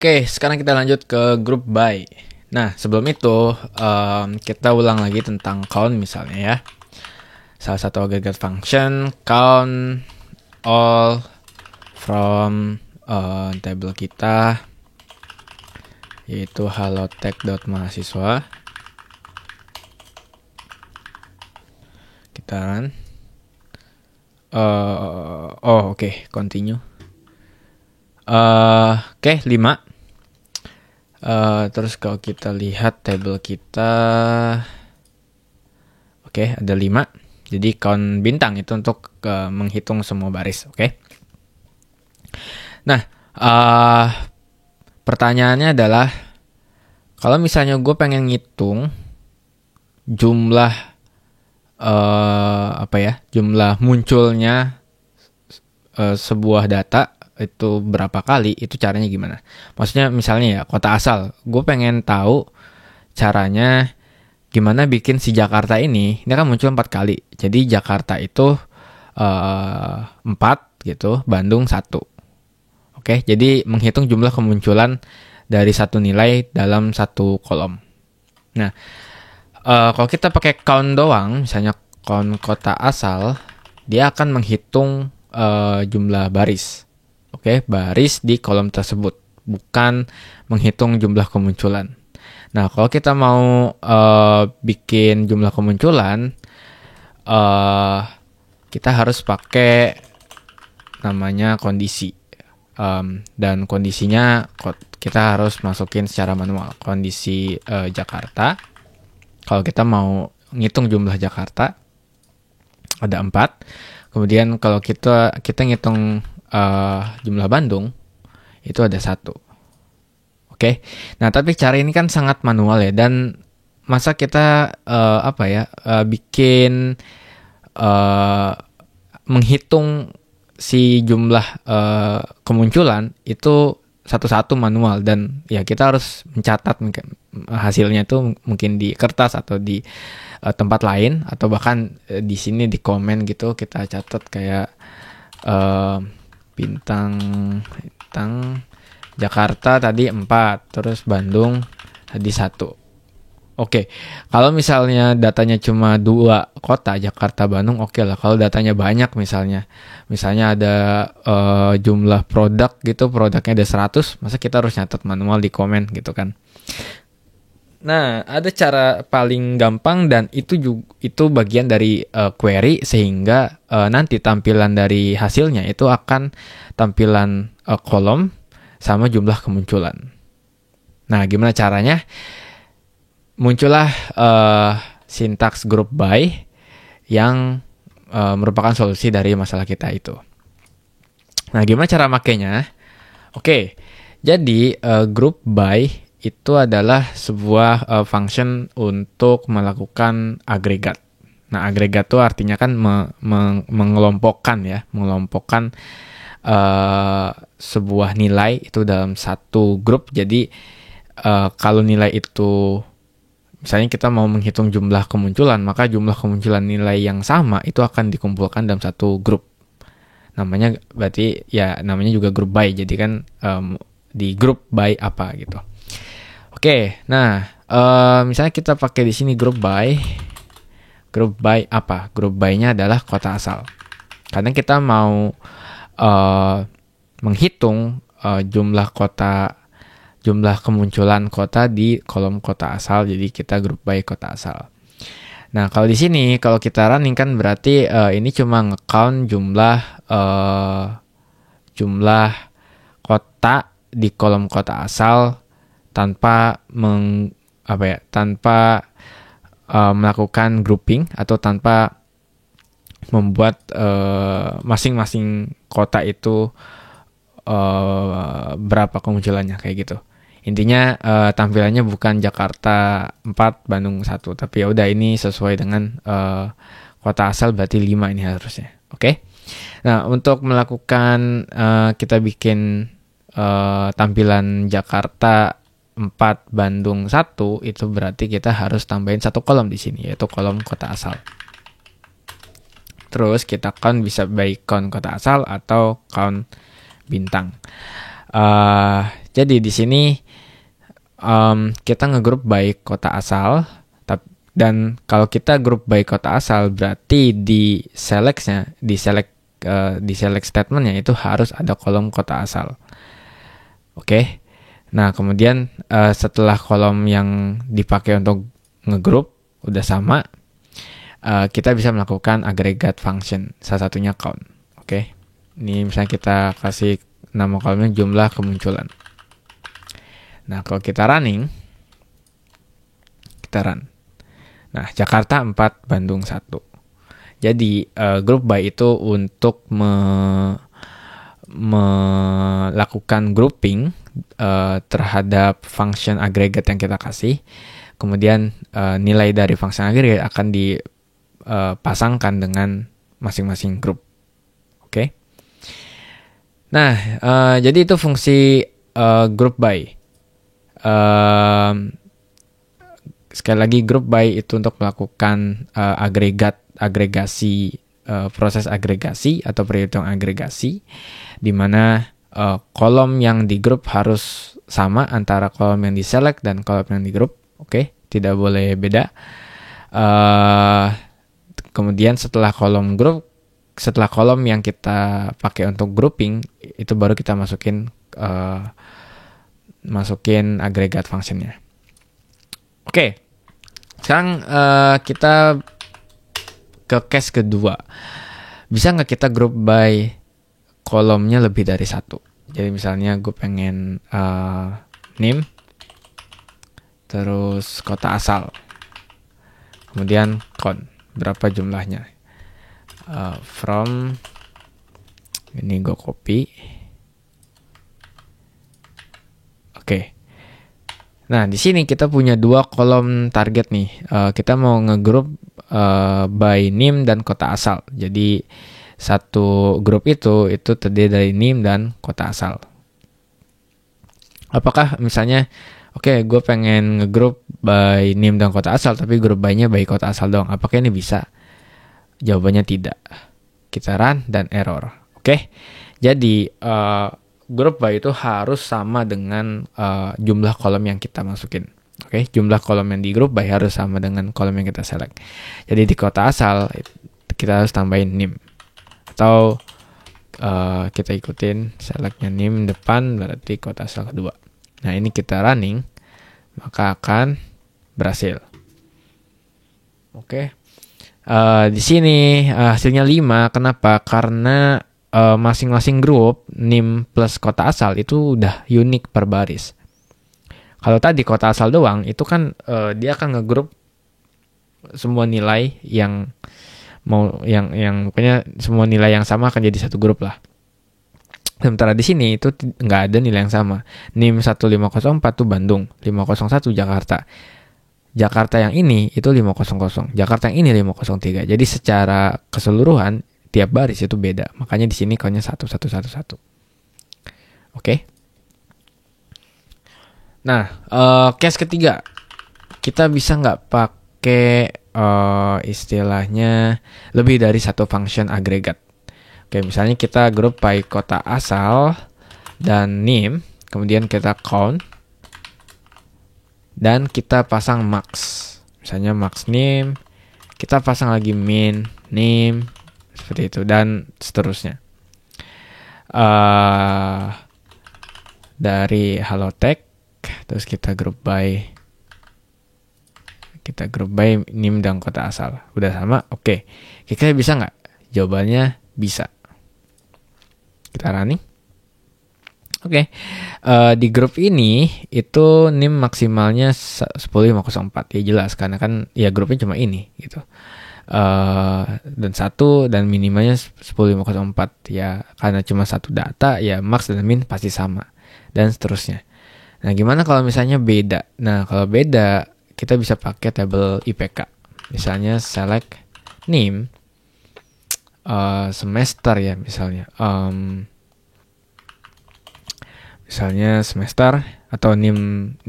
Oke, sekarang kita lanjut ke group by. Nah, sebelum itu kita ulang lagi tentang count misalnya ya. Salah satu aggregate function count all from table kita yaitu halotek.mahasiswa. Kita run. Oke, continue. Oke, 5. Terus kalau kita lihat table kita, oke, ada 5. Jadi count bintang itu untuk menghitung semua baris, oke. Nah, pertanyaannya adalah kalau misalnya gue pengen ngitung jumlah jumlah munculnya sebuah data itu berapa kali, itu caranya gimana? Maksudnya misalnya ya kota asal, gue pengen tahu caranya gimana bikin si Jakarta ini kan muncul 4 kali. Jadi Jakarta itu 4 gitu, Bandung 1. Oke, jadi menghitung jumlah kemunculan dari satu nilai dalam satu kolom. Nah, kalau kita pakai count doang, misalnya count kota asal, dia akan menghitung jumlah baris. Oke, baris di kolom tersebut, bukan menghitung jumlah kemunculan. Nah, kalau kita mau bikin jumlah kemunculan, kita harus pakai namanya kondisi. Dan kondisinya kita harus masukin secara manual. Kondisi Jakarta. Kalau kita mau ngitung jumlah Jakarta, ada 4. Kemudian kalau kita ngitung jumlah Bandung, itu ada 1. Oke. Nah, tapi cara ini kan sangat manual ya, dan masa kita bikin menghitung si jumlah kemunculan itu satu-satu manual, dan ya kita harus mencatat hasilnya itu mungkin di kertas atau di tempat lain, atau bahkan di sini di komen gitu kita catat kayak bintang Jakarta tadi 4, terus Bandung tadi 1. Oke, kalau misalnya datanya cuma 2 kota, Jakarta, Bandung, oke lah. Kalau datanya banyak misalnya ada jumlah produk gitu, produknya ada 100, masa kita harus nyatet manual di komen gitu kan. Nah, ada cara paling gampang, dan itu bagian dari query, sehingga nanti tampilan dari hasilnya itu akan tampilan kolom sama jumlah kemunculan. Nah, gimana caranya? Muncullah sintaks group by yang merupakan solusi dari masalah kita itu. Nah, gimana cara makainya? Oke, jadi group by itu adalah sebuah function untuk melakukan agregat. Nah, agregat itu artinya kan mengelompokkan sebuah nilai itu dalam satu grup. Jadi kalau nilai itu, misalnya kita mau menghitung jumlah kemunculan, maka jumlah kemunculan nilai yang sama itu akan dikumpulkan dalam satu grup. Namanya juga group by. Jadi kan di group by apa gitu. Oke, nah misalnya kita pakai di sini group by. Group by apa? Group by-nya adalah kota asal. Karena kita mau menghitung jumlah kemunculan kota di kolom kota asal, jadi kita group by kota asal. Nah, kalau di sini kalau kita running kan berarti ini cuma nge-count jumlah kota di kolom kota asal tanpa melakukan grouping, atau tanpa membuat masing-masing kota itu berapa kemunculannya kayak gitu. Intinya tampilannya bukan Jakarta 4, Bandung 1, tapi ya udah, ini sesuai dengan kota asal, berarti 5 ini harusnya. Oke. Nah, untuk melakukan kita bikin tampilan Jakarta 4, Bandung 1, itu berarti kita harus tambahin satu kolom di sini, yaitu kolom kota asal. Terus kita count bisa by count kota asal atau count bintang. Jadi di sini kita ngegroup by kota asal, dan kalau kita grup by kota asal berarti di select statementnya itu harus ada kolom kota asal. Oke. Nah, kemudian setelah kolom yang dipakai untuk ngegroup udah sama, kita bisa melakukan aggregate function, salah satunya count. Oke. Ini misalnya kita kasih nama kolomnya jumlah kemunculan. Nah, kalau kita run. Nah, Jakarta 4, Bandung 1. Jadi, group by itu untuk melakukan grouping terhadap function aggregate yang kita kasih. Kemudian, nilai dari function aggregate akan dipasangkan dengan masing-masing group. Oke. Nah, jadi itu fungsi group by. Sekali lagi, group by itu untuk melakukan agregasi, proses agregasi atau perhitungan agregasi, di mana kolom yang di group harus sama antara kolom yang di select dan kolom yang di group. Oke, tidak boleh beda. Kemudian setelah kolom yang kita pakai untuk grouping, itu baru kita masukin agregat functionnya. Oke. Sekarang kita ke case kedua. Bisa nggak kita group by kolomnya lebih dari satu? Jadi misalnya gue pengen name, terus kota asal, kemudian count, berapa jumlahnya. From, ini gue copy. Oke. Nah, di sini kita punya dua kolom target nih. Kita mau ngegroup by name dan kota asal. Jadi satu grup itu terdiri dari name dan kota asal. Apakah misalnya, gue pengen ngegroup by name dan kota asal, tapi grup by-nya by kota asal doang. Apakah ini bisa? Jawabannya tidak. Kita run dan error. Oke. Jadi group by itu harus sama dengan jumlah kolom yang kita masukin. Oke, jumlah kolom yang di group by harus sama dengan kolom yang kita select. Jadi di kota asal kita harus tambahin name. Atau kita ikutin selectnya name depan, berarti kota asal kedua. Nah, ini kita running, maka akan berhasil. Oke. Di sini hasilnya 5. Kenapa? Karena masing-masing grup name plus kota asal itu udah unik per baris. Kalau tadi kota asal doang itu kan dia akan ngegroup semua nilai yang pokoknya semua nilai yang sama akan jadi satu grup lah. Sementara di sini itu nggak ada nilai yang sama. Name 1504 tuh Bandung, 501 Jakarta. Jakarta yang ini itu 500, Jakarta yang ini 503. Jadi secara keseluruhan tiap baris itu beda. Makanya di sini count-nya 1. Oke. Nah, case ketiga. Kita bisa nggak pakai istilahnya lebih dari satu function agregat. Oke, misalnya kita group by kota asal dan name, kemudian kita count, dan kita pasang max. Misalnya max name, kita pasang lagi min name, seperti itu, dan seterusnya. Dari halotext, terus kita group by name dan kota asal. Udah sama? Oke. Kira-kira bisa nggak? Jawabannya bisa. Kita running. Oke. Di grup ini itu name maksimalnya 10504. Ya jelas, karena kan ya grupnya cuma ini gitu. Dan 1 dan minimalnya 10504 ya, karena cuma satu data ya max dan min pasti sama, dan seterusnya. Nah, gimana kalau misalnya beda? Nah, kalau beda kita bisa pakai tabel IPK. Misalnya select name semester ya, misalnya misalnya semester atau name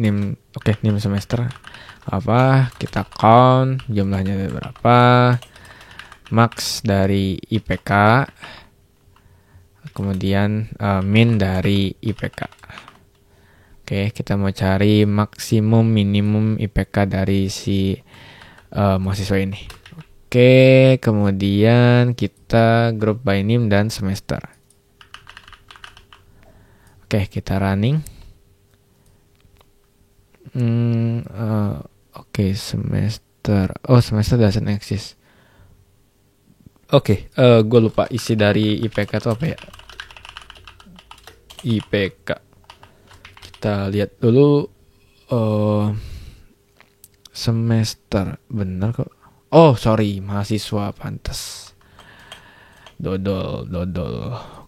semester. Kita count jumlahnya berapa, max dari IPK. kemudian min dari IPK. Oke, kita mau cari maksimum minimum IPK dari si mahasiswa ini. Oke, kemudian kita group by name dan semester. Oke, kita running. Oke, semester. Oh, semester doesn't exist. Oke, gue lupa isi dari IPK itu apa ya? IPK. Kita lihat dulu. Semester, bener kok. Oh, sorry, mahasiswa, pantas. Dodol.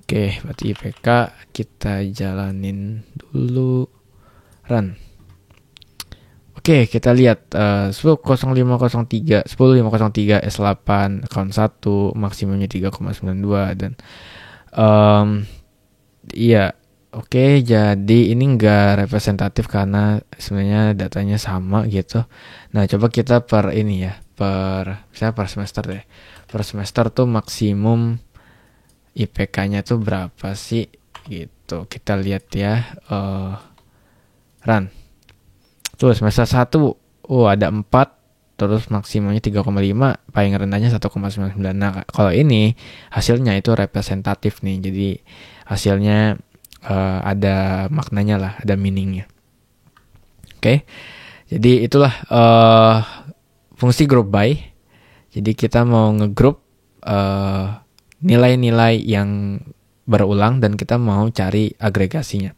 Oke, berarti IPK kita jalanin dulu. Run. Oke, kita lihat 10503 S8 account 1 maksimumnya 3,92 dan iya. Oke, jadi ini enggak representatif karena sebenarnya datanya sama gitu. Nah, coba kita per ini ya, misalnya per semester deh. Per semester tuh maksimum IPK-nya tuh berapa sih gitu. Kita lihat ya. Run. Tuh semester 1, ada 4, terus maksimumnya 3,5, paling rendahnya 1,99. Nah, kalau ini hasilnya itu representatif nih. Jadi hasilnya ada maknanya lah, ada meaningnya. Oke, jadi itulah fungsi group by. Jadi kita mau ngegroup nilai-nilai yang berulang dan kita mau cari agregasinya.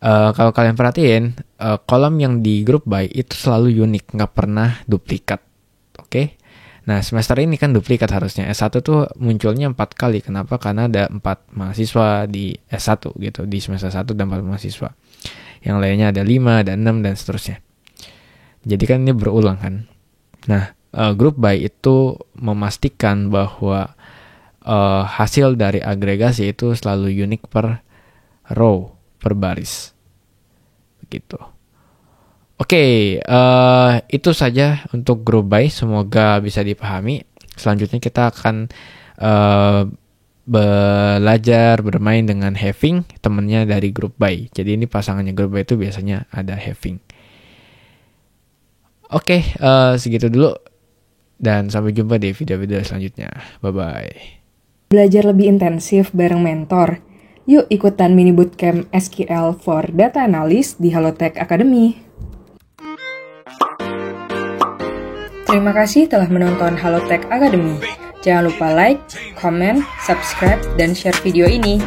Kalau kalian perhatiin, kolom yang di group by itu selalu unik, nggak pernah duplikat. Oke. Nah, semester ini kan duplikat harusnya. S1 tuh munculnya 4 kali. Kenapa? Karena ada 4 mahasiswa di S1 gitu. Di semester 1 dan 4 mahasiswa. Yang lainnya ada 5, ada 6, dan seterusnya. Jadi kan ini berulang kan. Nah, group by itu memastikan bahwa hasil dari agregasi itu selalu unik per row, per baris. Begitu. Oke, itu saja untuk group by. Semoga bisa dipahami. Selanjutnya kita akan belajar bermain dengan having, temennya dari group by. Jadi ini pasangannya group by itu biasanya ada having. Oke, segitu dulu. Dan sampai jumpa di video-video selanjutnya. Bye-bye. Belajar lebih intensif bareng mentor. Yuk ikutan mini bootcamp SQL for Data Analyst di Halotek Academy. Terima kasih telah menonton Halotek Academy. Jangan lupa like, comment, subscribe, dan share video ini.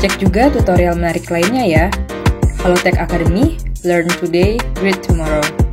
Cek juga tutorial menarik lainnya ya. Halotek Academy, learn today, great tomorrow.